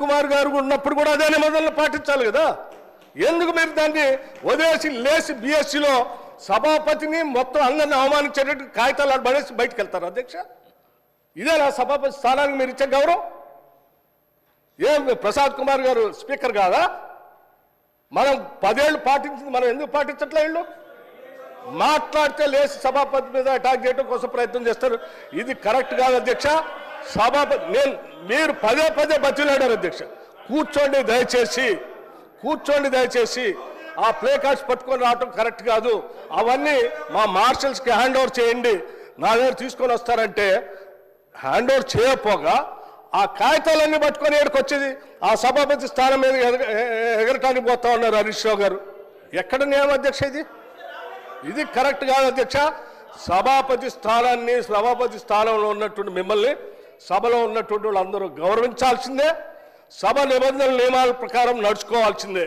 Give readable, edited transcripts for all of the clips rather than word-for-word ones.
కుమార్ గారు ఉన్నప్పుడు కూడా అదే నిబంధనలు పాటించాలి కదా. ఎందుకు మీరు దాన్ని వదిలేసి లేచి బీఎస్సీలో సభాపతిని మొత్తం అందరిని అవమానించేటట్టు కాగితాలు పడేసి బయటకు వెళ్తారు అధ్యక్ష? ఇదే నా సభాపతి స్థానానికి మీరు ఇచ్చే గౌరవం? ఏం ప్రసాద్ కుమార్ గారు స్పీకర్ కాదా? మనం 10 ఏళ్ళు పాటించింది మనం ఎందుకు పాటించట్లే? వీళ్ళు మాట్లాడితే లేచి సభాపతి మీద అటాక్ చేయడం కోసం ప్రయత్నం చేస్తారు. ఇది కరెక్ట్ కాదు అధ్యక్ష. సభాపతి మీరు పదే బతిలాడారు అధ్యక్ష. కూర్చోండి దయచేసి. ఆ ప్లే కార్డ్స్ పట్టుకొని రావటం కరెక్ట్ కాదు. అవన్నీ మా మార్షల్స్కి హ్యాండ్ ఓవర్ చేయండి. నా దగ్గర తీసుకొని వస్తారంటే హ్యాండ్ ఓవర్ చేయకపోగా ఆ కాగితాలన్నీ పట్టుకొని ఏడుకు వచ్చేది ఆ సభాపతి స్థానం మీద ఎగరటానికి పోతా ఉన్నారు హరీష్ రావు గారు. ఎక్కడ నియమం అధ్యక్ష? ఇది కరెక్ట్ కాదు అధ్యక్ష. సభాపతి స్థానంలో ఉన్నటువంటి మిమ్మల్ని సభలో ఉన్నటువంటి వాళ్ళందరూ గౌరవించాల్సిందే. సభ నియమాల ప్రకారం నడుచుకోవాల్సిందే.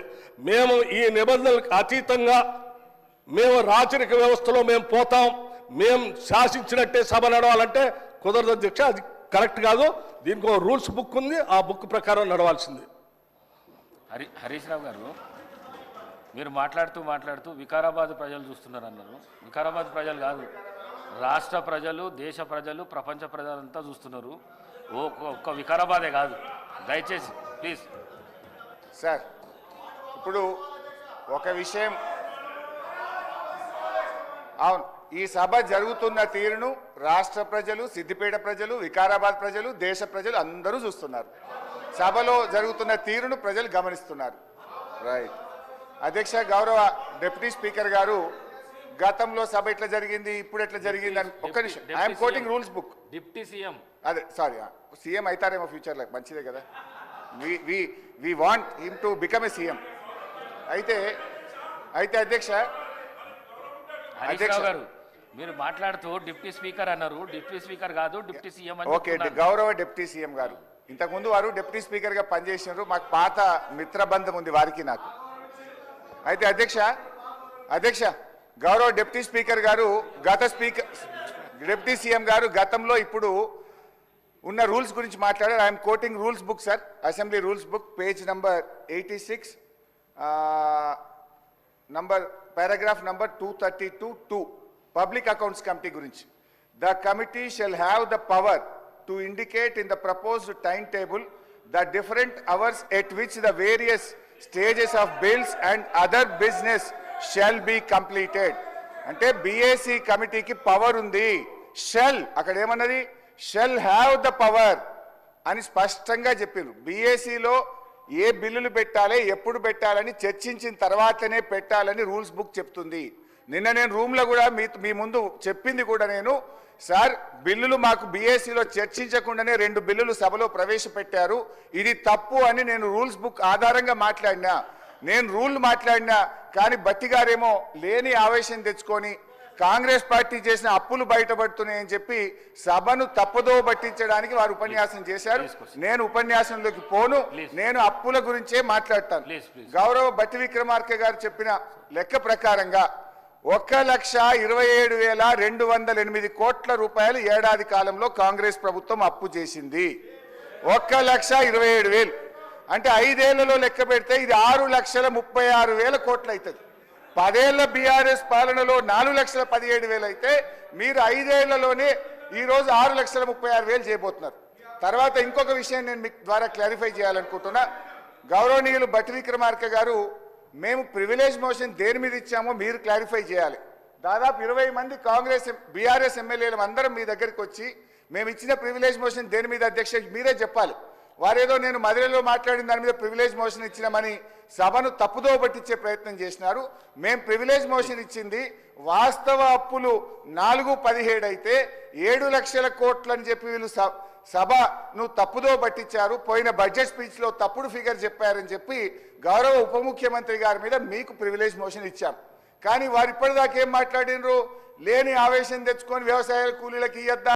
మేము ఈ నిబంధనలకు అతీతంగా మేము రాచరిక వ్యవస్థలో మేము పోతాం, మేము శాసించినట్టే సభ నడవాలంటే కుదరదు అధ్యక్ష. అది కరెక్ట్ కాదు. దీనికి ఒక రూల్స్ బుక్ ఉంది, ఆ బుక్ ప్రకారం నడవాల్సింది. హరీష్ రావు గారు, మీరు మాట్లాడుతూ వికారాబాద్ ప్రజలు చూస్తున్నారు అన్నారు. వికారాబాద్ ప్రజలు కాదు, రాష్ట్ర ప్రజలు, దేశ ప్రజలు, ప్రపంచ ప్రజలంతా చూస్తున్నారు. ఒక్క వికారాబాదే కాదు. దయచేసి ప్లీజ్ సార్, ఇప్పుడు ఒక విషయం, అవును, ఈ సభ జరుగుతున్న తీరును రాష్ట్ర ప్రజలు, సిద్దిపేట ప్రజలు, వికారాబాద్ ప్రజలు, దేశ ప్రజలు అందరూ చూస్తున్నారు. సభలో జరుగుతున్న తీరును ప్రజలు గమనిస్తున్నారు. రైట్ అధ్యక్ష, గౌరవ డిప్యూటీ స్పీకర్ గారు, గతంలో సభ ఎట్లా జరిగింది, ఇప్పుడు ఎట్లా జరిగింది అని ఒక్క నిమిషం. I'm quoting rules book. Deputy CM, అదే సారీ, సీఎం అవుతారేమో ఫ్యూచర్లో, మంచిదే కదా. We want him to become a CM. అయితే అధ్యక్ష గారు, మీరు మాట్లాడుతూ డిప్యూటీ స్పీకర్ అన్నారు. డిప్యూటీ స్పీకర్ కాదు, డిప్యూటీ సీఎం అని. ఓకే, గౌరవ డిప్యూటీ సీఎం గారు, ఇంతకుముందు వారు డిప్యూటీ స్పీకర్ గా పనిచేసినారు. మాకు పాత మిత్రబంధం ఉంది వారికి నాకు. అయితే అధ్యక్ష గౌరవ డిప్యూటీ స్పీకర్ గారు, డిప్యూటీ సీఎం గారు గతంలో ఇప్పుడు ఉన్న రూల్స్ గురించి మాట్లాడారు. I'm quoting rules book sir, assembly rules book, page number 86, paragraph number 232(2), public accounts committee గురించి. The committee shall have the power to indicate in the proposed timetable the different hours at which the various stages of bills and other business shall be completed. అంటే BAC కమిటీకి power ఉంది. Shall, అక్కడ ఏమన్నది? Shell have the power అని స్పష్టంగా చెప్పిండ్రు. బీఏసీలో ఏ బిల్లులు పెట్టాలి, ఎప్పుడు పెట్టాలని చర్చించిన తర్వాతనే పెట్టాలని రూల్స్ బుక్ చెప్తుంది. నిన్న నేను రూమ్లో కూడా మీ ముందు చెప్పింది కూడా నేను, సార్ బిల్లులు మాకు బీఏసీలో చర్చించకుండానే 2 బిల్లులు సభలో ప్రవేశపెట్టారు, ఇది తప్పు అని నేను రూల్స్ బుక్ ఆధారంగా మాట్లాడినా. నేను రూల్ మాట్లాడినా కానీ బట్టి గారేమో లేని ఆవేశం తెచ్చుకొని కాంగ్రెస్ పార్టీ చేసిన అప్పులు బయటపడుతున్నాయని చెప్పి సభను తప్పుదో పట్టించడానికి వారు ఉపన్యాసం చేశారు. నేను ఉపన్యాసంలోకి పోను, నేను అప్పుల గురించే మాట్లాడతాను. గౌరవ బట్టి విక్రమార్క గారు చెప్పిన లెక్క ప్రకారంగా 1,27,208 కోట్ల రూపాయలు ఏడాది కాలంలో కాంగ్రెస్ ప్రభుత్వం అప్పు చేసింది. 1,27,000 అంటే 5 ఏళ్లలో లెక్క పెడితే ఇది 6,36,000 కోట్లు అవుతుంది. 10 ఏళ్ల బీఆర్ఎస్ పాలనలో 4,17,000 అయితే మీరు 5 ఏళ్లలోనే ఈరోజు 6,36,000 చేయబోతున్నారు. తర్వాత ఇంకొక విషయం నేను మీకు ద్వారా క్లారిఫై చేయాలనుకుంటున్నా. గౌరవనీయులు బట్టి విక్రమార్క గారు, మేము ప్రివిలేజ్ మోషన్ దేని మీద ఇచ్చామో మీరు క్లారిఫై చేయాలి. దాదాపు 20 మంది కాంగ్రెస్ బీఆర్ఎస్ ఎమ్మెల్యేలు అందరం మీ దగ్గరికి వచ్చి మేము ఇచ్చిన ప్రివిలేజ్ మోషన్ దేని మీద అధ్యక్ష మీరే చెప్పాలి. వారేదో నేను మదిరలో మాట్లాడిన దాని మీద ప్రివిలేజ్ మోషన్ ఇచ్చినామని సభను తప్పుదో పట్టించే ప్రయత్నం చేసినారు. మేము ప్రివిలేజ్ మోషన్ ఇచ్చింది వాస్తవ అప్పులు 4,17 అయితే 7 లక్షల కోట్లు అని చెప్పి వీళ్ళు సభను తప్పుదో పట్టించారు. పోయిన బడ్జెట్ స్పీచ్లో తప్పుడు ఫిగర్ చెప్పారని చెప్పి గౌరవ ఉప ముఖ్యమంత్రి గారి మీద మీకు ప్రివిలేజ్ మోషన్ ఇచ్చాం. కానీ వారు ఇప్పటిదాకా ఏం మాట్లాడినరు? లేని ఆవేశం తెచ్చుకొని వ్యవసాయ కూలీలకు ఇయ్యద్దా